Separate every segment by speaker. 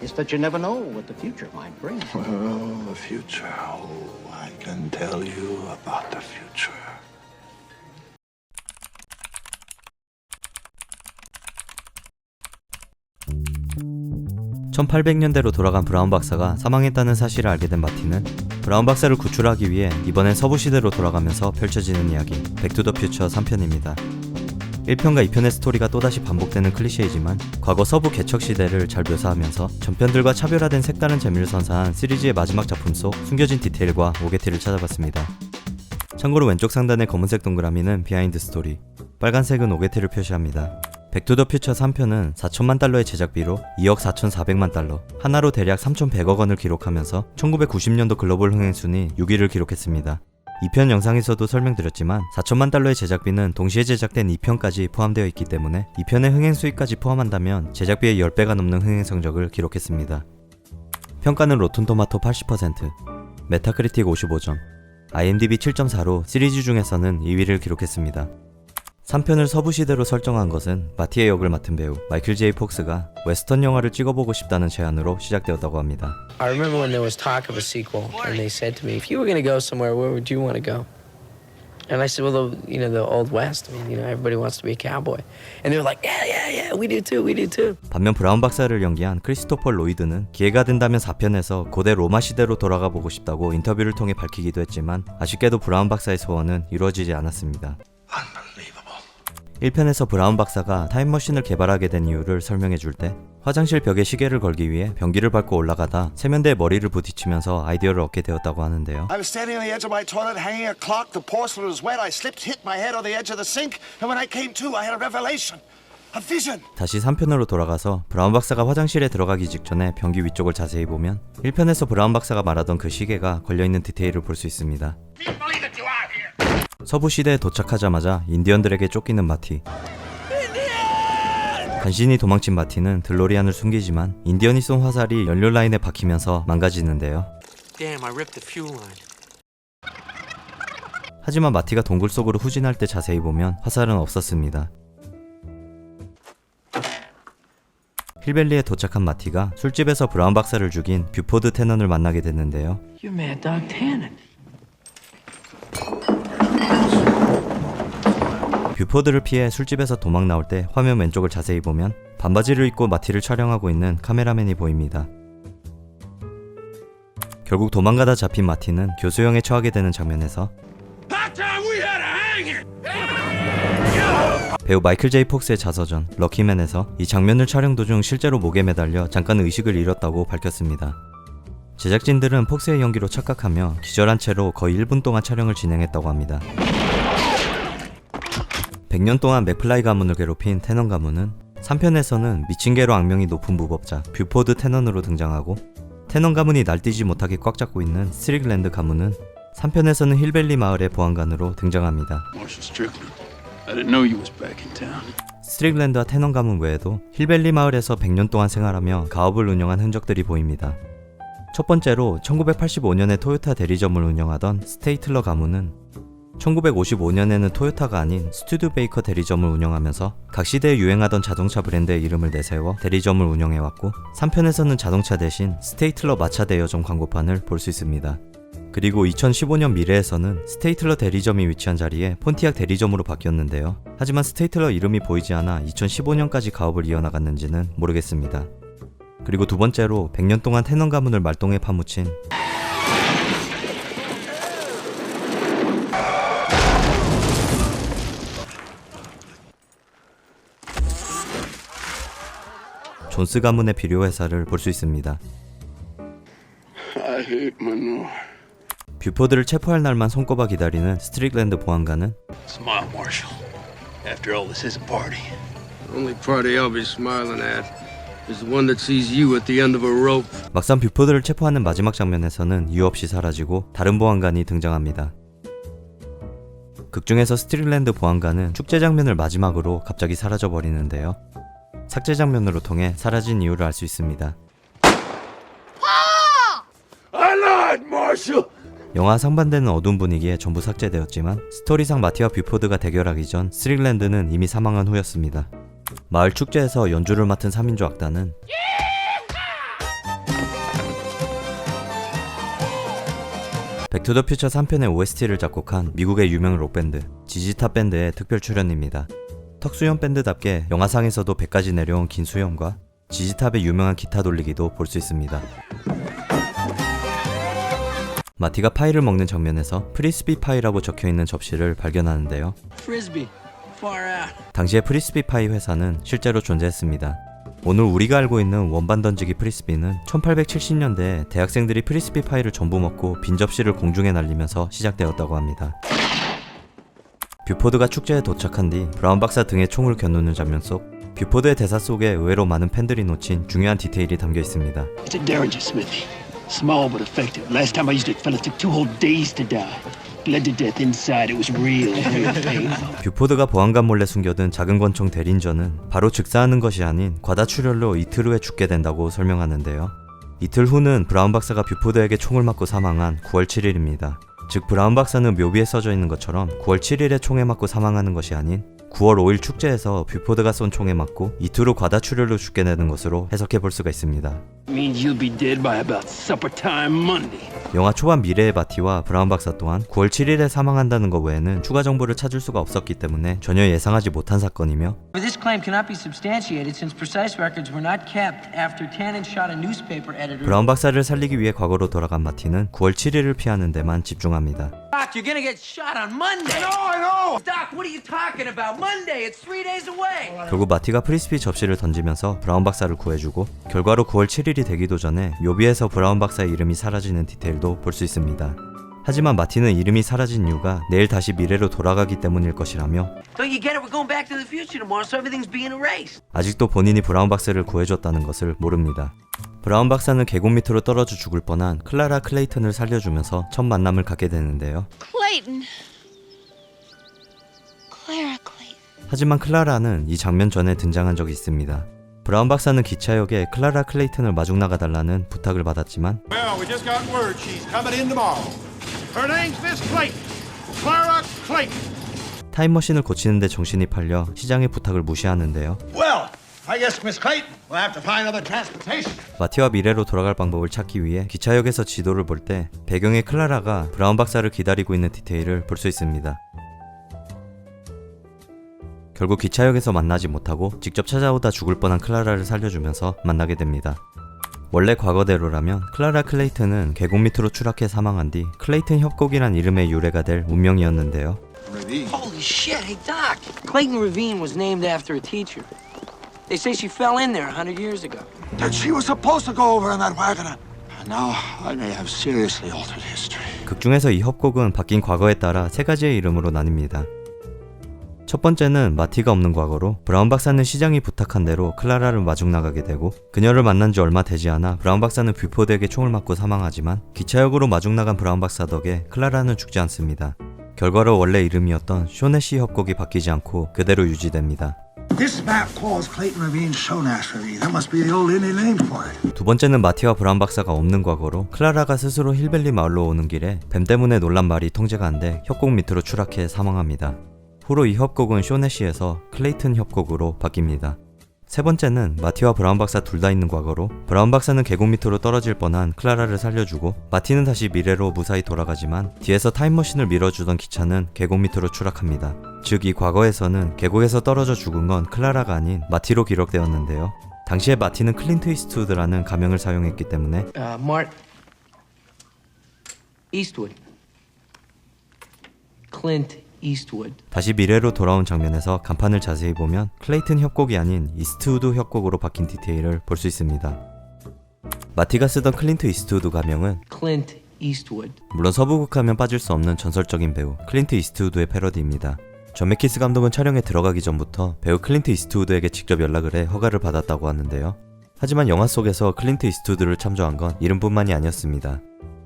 Speaker 1: It's that you never know what the future might bring.
Speaker 2: Well, the future. Oh, I can tell you about the future.
Speaker 3: 1800년대로 돌아간 브라운 박사가 사망했다는 사실을 알게 된 마티는 브라운 박사를 구출하기 위해 이번엔 서부 시대로 돌아가면서 펼쳐지는 이야기 백투 더 퓨처 3편입니다. 1편과 2편의 스토리가 또다시 반복되는 클리셰이지만 과거 서부 개척 시대를 잘 묘사하면서 전편들과 차별화된 색다른 재미를 선사한 시리즈의 마지막 작품 속 숨겨진 디테일과 오게티를 찾아봤습니다. 참고로 왼쪽 상단의 검은색 동그라미는 비하인드 스토리, 빨간색은 오게티를 표시합니다. 백투 더 퓨처 3편은 4천만 달러의 제작비로 2억 4,400만 달러, 하나로 대략 3,100억 원을 기록하면서 1990년도 글로벌 흥행순위 6위를 기록했습니다. 2편 영상에서도 설명드렸지만 4천만 달러의 제작비는 동시에 제작된 2편까지 포함되어 있기 때문에 2편의 흥행 수익까지 포함한다면 제작비의 10배가 넘는 흥행 성적을 기록했습니다. 평가는 로튼토마토 80%, 메타크리틱 55점, IMDb 7.4로 시리즈 중에서는 2위를 기록했습니다. 3편을 서부시대로 설정한 것은 마티의 역을 맡은 배우 마이클 제이 폭스가 웨스턴 영화를 찍어보고 싶다는 제안으로 시작되었다고 합니다.
Speaker 4: I remember when there was talk of a sequel, and they said to me, "If you were going to go somewhere, where would you want to go?" And I said, "Well, the Old West. I mean, everybody wants to be a cowboy." And they were like, "Yeah, we do too."
Speaker 3: 반면 브라운 박사를 연기한 크리스토퍼 로이드는 기회가 된다면 4편에서 고대 로마 시대로 돌아가 보고 싶다고 인터뷰를 통해 밝히기도 했지만 아쉽게도 브라운 박사의 소원은 이루어지지 않았습니다. 1편에서 브라운 박사가 타임머신을 개발하게 된 이유를 설명해 줄 때 화장실 벽에 시계를 걸기 위해 변기를 밟고 올라가다 세면대에 머리를 부딪히면서 아이디어를 얻게 되었다고 하는데요.
Speaker 5: I was standing on the edge of my toilet hanging a clock. The porcelain was wet. I slipped, hit my head on the edge of the sink. And when I came to, I had a revelation. A vision.
Speaker 3: 다시 3편으로 돌아가서 브라운 박사가 화장실에 들어가기 직전에 변기 위쪽을 자세히 보면 1편에서 브라운 박사가 말하던 그 시계가 걸려있는 디테일을 볼 수 있습니다. 서부 시대에 도착하자마자 인디언들에게 쫓기는 마티. 간신히 도망친 마티는 들로리안을 숨기지만 인디언이 쏜 화살이 연료 라인에 박히면서 망가지는데요.
Speaker 4: Damn, I ripped the fuel line.
Speaker 3: 하지만 마티가 동굴 속으로 후진할 때 자세히 보면 화살은 없었습니다. 힐밸리에 도착한 마티가 술집에서 브라운 박사를 죽인 뷰포드 테넌을 만나게 됐는데요.
Speaker 4: You're Mad Dog Tannen.
Speaker 3: 뷰포드를 피해 술집에서 도망 나올 때 화면 왼쪽을 자세히 보면 반바지를 입고 마티를 촬영하고 있는 카메라맨이 보입니다. 결국 도망가다 잡힌 마티는 교수형에 처하게 되는 장면에서 배우 마이클 제이 폭스의 자서전 럭키맨에서 이 장면을 촬영 도중 실제로 목에 매달려 잠깐 의식을 잃었다고 밝혔습니다. 제작진들은 폭스의 연기로 착각하며 기절한 채로 거의 1분 동안 촬영을 진행했다고 합니다. 100년 동안 맥플라이 가문을 괴롭힌 테넌 가문은 3편에서는 미친 개로 악명이 높은 무법자 뷰포드 테넌으로 등장하고 테넌 가문이 날뛰지 못하게 꽉 잡고 있는 스트릭랜드 가문은 3편에서는 힐밸리 마을의 보안관으로 등장합니다. 스트릭랜드와 테넌 가문 외에도 힐밸리 마을에서 100년 동안 생활하며 가업을 운영한 흔적들이 보입니다. 첫 번째로 1985년에 토요타 대리점을 운영하던 스테이틀러 가문은 1955년에는 토요타가 아닌 스튜디베이커 대리점을 운영하면서 각 시대에 유행하던 자동차 브랜드의 이름을 내세워 대리점을 운영해왔고 3편에서는 자동차 대신 스테이틀러 마차 대여점 광고판을 볼 수 있습니다. 그리고 2015년 미래에서는 스테이틀러 대리점이 위치한 자리에 폰티악 대리점으로 바뀌었는데요. 하지만 스테이틀러 이름이 보이지 않아 2015년까지 가업을 이어나갔는지는 모르겠습니다. 그리고 두 번째로 100년 동안 테넌 가문을 말똥에 파묻힌 존스 가문의 비료 회사를 볼 수 있습니다. 뷰포드를 체포할 날만 손꼽아 기다리는 스트릭랜드 보안관은
Speaker 6: Smile, Marshal. After all, this isn't party.
Speaker 7: The only party I'll be smiling at is the one that sees you at the end of a rope.
Speaker 3: 막상 뷰포드를 체포하는 마지막 장면에서는 이유 없이 사라지고 다른 보안관이 등장합니다. 극중에서 스트릭랜드 보안관은 축제 장면을 마지막으로 갑자기 사라져버리는데요. 삭제 장면으로 통해 사라진 이유를 알 수 있습니다. 영화 상반되는 어두운 분위기에 전부 삭제되었지만 스토리상 마티와 뷰포드가 대결하기 전 스트릭랜드는 이미 사망한 후였습니다. 마을 축제에서 연주를 맡은 3인조 악단은 백투더퓨처 3편의 OST를 작곡한 미국의 유명 록밴드 지지탑 밴드의 특별 출연입니다. 턱수염 밴드답게 영화상에서도 100까지 내려온 긴 수염과 지지탑의 유명한 기타 돌리기도 볼 수 있습니다. 마티가 파이를 먹는 장면에서 프리스비 파이라고 적혀있는 접시를 발견하는데요.
Speaker 4: Frisbee. Far out.
Speaker 3: 당시의 프리스비 파이 회사는 실제로 존재했습니다. 오늘 우리가 알고 있는 원반 던지기 프리스비는 1870년대에 대학생들이 프리스비 파이를 전부 먹고 빈 접시를 공중에 날리면서 시작되었다고 합니다. 뷰포드가 축제에 도착한 뒤 브라운 박사 등에 총을 겨누는 장면 속 뷰포드의 대사 속에 의외로 많은 팬들이 놓친 중요한 디테일이 담겨 있습니다.
Speaker 6: It's a Derringer Smithy. Small but effective. Last time I used it, fella took 2 whole days to die. Bled to death inside. It was real painful.
Speaker 3: 뷰포드가 보안관 몰래 숨겨둔 작은 권총 대린저는 바로 즉사하는 것이 아닌 과다출혈로 이틀 후에 죽게 된다고 설명하는데요. 이틀 후는 브라운 박사가 뷰포드에게 총을 맞고 사망한 9월 7일입니다. 즉 브라운 박사는 묘비에 써져 있는 것처럼 9월 7일에 총에 맞고 사망하는 것이 아닌 9월 5일 축제에서 뷰포드가 쏜 총에 맞고 이틀 후 과다출혈로 죽게 되는 것으로 해석해 볼 수가 있습니다.
Speaker 6: Means you'll be dead by about supper time Monday.
Speaker 3: 영화 초반 미래의 마티와 브라운 박사 또한 9월 7일에 사망한다는 것 외에는 추가 정보를 찾을 수가 없었기 때문에 전혀 예상하지 못한 사건이며
Speaker 4: This claim cannot be substantiated since precise records were not kept after Tannen shot a newspaper editor.
Speaker 3: 브라운 박사를 살리기 위해 과거로 돌아간 마티는 9월 7일을 피하는 데만 집중합니다.
Speaker 4: Doc, you're gonna get shot on Monday.
Speaker 5: I know!
Speaker 4: Doc, what are you talking about? Monday, it's 3 days away.
Speaker 3: 결국 마티가 프리스비 접시를 던지면서 브라운 박사를 구해주고 결과로 9월 7일이 되기도 전에 묘비에서 브라운 박사의 이름이 사라지는 디테일도 볼 수 있습니다. 하지만 마티는 이름이 사라진 이유가 내일 다시 미래로 돌아가기 때문일 것이라며
Speaker 4: Don't you get it? We're going back to the future tomorrow, so everything's being erased.
Speaker 3: 아직도 본인이 브라운 박사를 구해줬다는 것을 모릅니다. 브라운 박사는 계곡 밑으로 떨어져 죽을 뻔한 클라라 클레이턴을 살려주면서 첫 만남을 갖게 되는데요.
Speaker 8: Clayton. Clara Clayton.
Speaker 3: 하지만 클라라는 이 장면 전에 등장한 적이 있습니다. 브라운 박사는 기차역에 클라라 클레이턴을 마중 나가달라는 부탁을 받았지만
Speaker 5: Well, we just got word she's coming in tomorrow. Her name's Miss Clayton. Clara Clayton.
Speaker 3: 타임머신을 고치는데 정신이 팔려 시장의 부탁을 무시하는데요.
Speaker 5: Well, I guess Miss Clayton will have to find other transportation.
Speaker 3: 마티와 미래로 돌아갈 방법을 찾기 위해 기차역에서 지도를 볼 때 배경에 클라라가 브라운 박사를 기다리고 있는 디테일을 볼 수 있습니다. 결국 기차역에서 만나지 못하고 직접 찾아오다 죽을 뻔한 클라라를 살려주면서 만나게 됩니다. 원래 과거대로라면 클라라 클레이튼은 계곡 밑으로 추락해 사망한 뒤 클레이튼 협곡이란 이름의 유래가 될 운명이었는데요.
Speaker 4: Holy shit, hey Doc. Clayton Ravine was named after a teacher. They say she fell in there 100 years ago.
Speaker 5: That she was supposed to go over in that wagon. And now I may have seriously altered history.
Speaker 3: 극중에서 이 협곡은 바뀐 과거에 따라 세 가지의 이름으로 나뉩니다. 첫 번째는 마티가 없는 과거로 브라운 박사는 시장이 부탁한 대로 클라라를 마중 나가게 되고 그녀를 만난 지 얼마 되지 않아 브라운 박사는 뷰포드에게 총을 맞고 사망하지만 기차역으로 마중 나간 브라운 박사 덕에 클라라는 죽지 않습니다. 결과로 원래 이름이었던 쇼네시 협곡이 바뀌지 않고 그대로 유지됩니다.
Speaker 5: This map calls Clayton Ravine Shonash Ravine. That must be the old Indian name for it.
Speaker 3: 두 번째는 마티와 브라운 박사가 없는 과거로 클라라가 스스로 힐벨리 마을로 오는 길에 뱀 때문에 놀란 말이 통제가 안 돼 협곡 밑으로 추락해 사망합니다. 후로 이 협곡은 쇼네시에서 클레이튼 협곡으로 바뀝니다. 세 번째는 마티와 브라운 박사 둘 다 있는 과거로 브라운 박사는 계곡 밑으로 떨어질 뻔한 클라라를 살려주고 마티는 다시 미래로 무사히 돌아가지만 뒤에서 타임머신을 밀어주던 기차는 계곡 밑으로 추락합니다. 즉 이 과거에서는 계곡에서 떨어져 죽은 건 클라라가 아닌 마티로 기록되었는데요. 당시에 마티는 클린트 이스트우드라는 가명을 사용했기 때문에
Speaker 4: Mart Eastwood. Clint Eastwood.
Speaker 3: 다시 미래로 돌아온 장면에서 간판을 자세히 보면 클레이튼 협곡이 아닌 이스트우드 협곡으로 바뀐 디테일을 볼 수 있습니다. 마티가 쓰던 클린트 이스트우드 가명은
Speaker 4: Clint Eastwood.
Speaker 3: 물론 서부극 하면 빠질 수 없는 전설적인 배우 클린트 이스트우드의 패러디입니다. 존 매키스 감독은 촬영에 들어가기 전부터 배우 클린트 이스트우드에게 직접 연락을 해 허가를 받았다고 하는데요. 하지만 영화 속에서 클린트 이스트우드를 참조한 건 이름뿐만이 아니었습니다.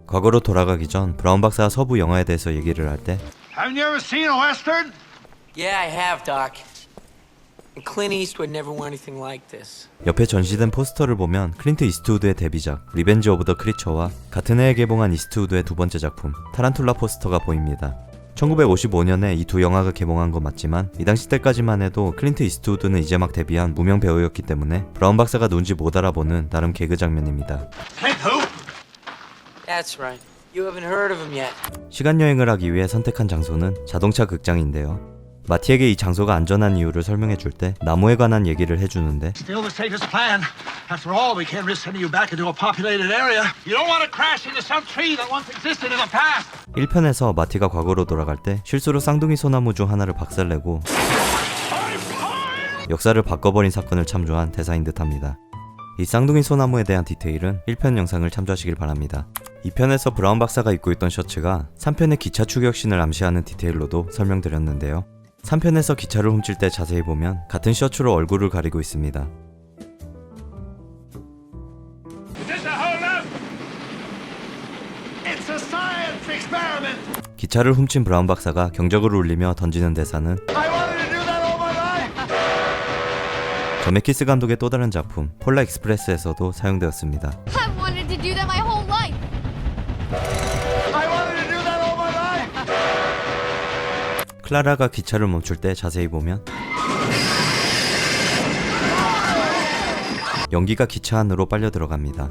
Speaker 3: 과거로 돌아가기 전 브라운 박사가 서부 영화에 대해서 얘기를 할 때
Speaker 5: Haven't you ever seen a western?
Speaker 4: Yeah, I have, Doc. And Clint Eastwood never wore anything like this.
Speaker 3: 옆에 전시된 포스터를 보면 클린트 이스트우드의 데뷔작 리벤지 오브 더 크리처와 같은 해에 개봉한 이스트우드의 두 번째 작품 타란툴라 포스터가 보입니다. 1955년에 이 두 영화가 개봉한 건 맞지만 이 당시 때까지만 해도 클린트 이스트우드는 이제 막 데뷔한 무명 배우였기 때문에 브라운 박사가 누군지 못 알아보는 나름 개그 장면입니다.
Speaker 5: Clint who?
Speaker 4: That's right. You haven't heard of him yet.
Speaker 3: 시간여행을 하기 위해 선택한 장소는 자동차 극장인데요. 마티에게 이 장소가 안전한 이유를 설명해 줄 때 나무에 관한 얘기를 해주는데
Speaker 5: Still the safest plan. After all, we can't risk sending you back into a populated area. You don't want to crash into some tree that once existed in the past.
Speaker 3: 1편에서 마티가 과거로 돌아갈 때 실수로 쌍둥이 소나무 중 하나를 박살내고 역사를 바꿔버린 사건을 참조한 대사인 듯합니다. 이 쌍둥이 소나무에 대한 디테일은 1편 영상을 참조하시길 바랍니다. 2편에서 브라운 박사가 입고 있던 셔츠가 3편의 기차 추격신을 암시하는 디테일로도 설명드렸는데요. 3편에서 기차를 훔칠 때 자세히 보면 같은 셔츠로 얼굴을 가리고 있습니다.
Speaker 5: It's a science experiment.
Speaker 3: 기차를 훔친 브라운 박사가 경적을 울리며 던지는 대사는
Speaker 5: I wanted to do that all my life.
Speaker 3: 저메키스 감독의 또 다른 작품 폴라 익스프레스에서도 사용되었습니다.
Speaker 8: I've wanted to do that my whole life.
Speaker 5: I wanted to do that all my life.
Speaker 3: 클라라가 기차를 멈출 때 자세히 보면 연기가 기차 안으로 빨려 들어갑니다.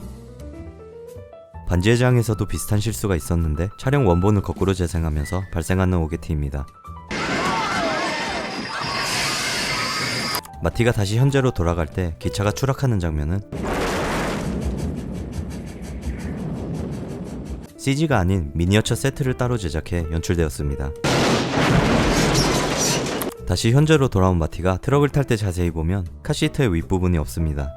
Speaker 3: 반지의 제왕에서도 비슷한 실수가 있었는데 촬영 원본을 거꾸로 재생하면서 발생하는 오게티입니다. 마티가 다시 현재로 돌아갈 때 기차가 추락하는 장면은 CG가 아닌 미니어처 세트를 따로 제작해 연출되었습니다. 다시 현재로 돌아온 마티가 트럭을 탈 때 자세히 보면 카시트의 윗부분이 없습니다.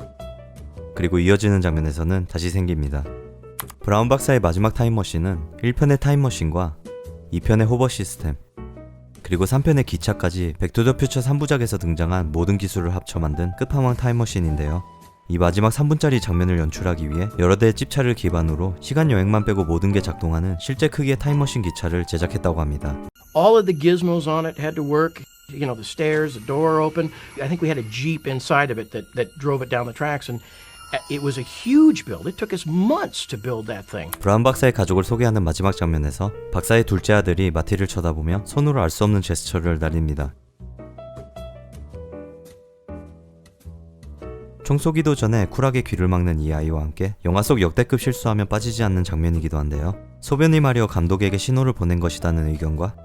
Speaker 3: 그리고 이어지는 장면에서는 다시 생깁니다. 브라운 박사의 마지막 타임머신은 1편의 타임머신과 2편의 호버 시스템 그리고 3편의 기차까지 백투더퓨처 3부작에서 등장한 모든 기술을 합쳐 만든 끝판왕 타임머신인데요. 이 마지막 3분짜리 장면을 연출하기 위해 여러 대의 찝차를 기반으로 시간 여행만 빼고 모든 게 작동하는 실제 크기의 타임머신 기차를 제작했다고 합니다.
Speaker 9: All of the gizmos on it had to work. You know, the stairs, the door open. I think we had a Jeep inside of it that drove it down the tracks, and it was a huge build. It took us months to build that thing.
Speaker 3: 브라운 박사의 가족을 소개하는 마지막 장면에서 박사의 둘째 아들이 마티를 쳐다보며 손으로 알 수 없는 제스처를 날립니다. 총 쏘기도 전에 쿨하게 귀를 막는 이 아이와 함께 영화 속 역대급 실수하면 빠지지 않는 장면이기도 한데요. 소변이 마려 감독에게 신호를 보낸 것이라는 의견과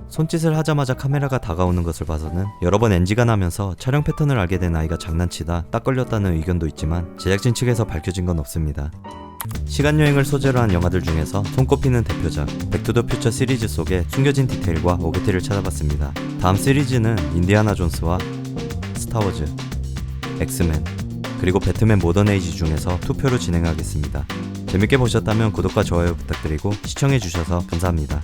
Speaker 3: 손짓을 하자마자 카메라가 다가오는 것을 봐서는 여러 번 NG가 나면서 촬영 패턴을 알게 된 아이가 장난치다 딱 걸렸다는 의견도 있지만 제작진 측에서 밝혀진 건 없습니다. 시간여행을 소재로 한 영화들 중에서 손꼽히는 대표작 백투더퓨처 시리즈 속의 숨겨진 디테일과 오게티를 찾아봤습니다. 다음 시리즈는 인디아나 존스와 스타워즈, 엑스맨, 그리고 배트맨 모던 에이지 중에서 투표로 진행하겠습니다. 재밌게 보셨다면 구독과 좋아요 부탁드리고 시청해주셔서 감사합니다.